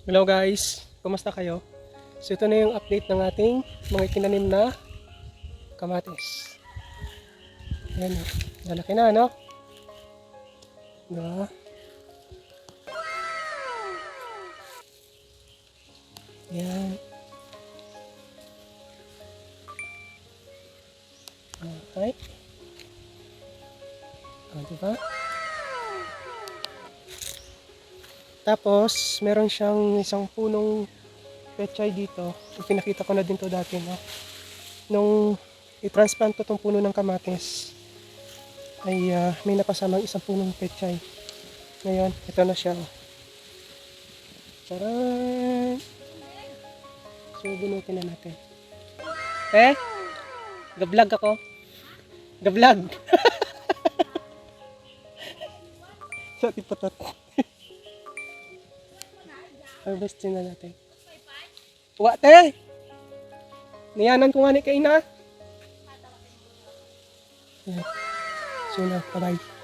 Hello guys, kumusta kayo? So ito na yung update ng ating mga itinanim na kamatis. Ayan, lalaki na, no? Diba? Ayan. Okay. Diba? Tapos, meron siyang isang punong pechay dito. Pinakita ko na din to dati, no? Nung i-transplant ko tong puno ng kamatis, ay may napasamang isang punong pechay. Ngayon, ito na siya. Charan! So, bunutin na natin. Gablag ako. Gablag! So, ipatot. Harvestin na natin. Wa, te! Niyanan ko nga ni kaina. Yan. So na, bye-bye.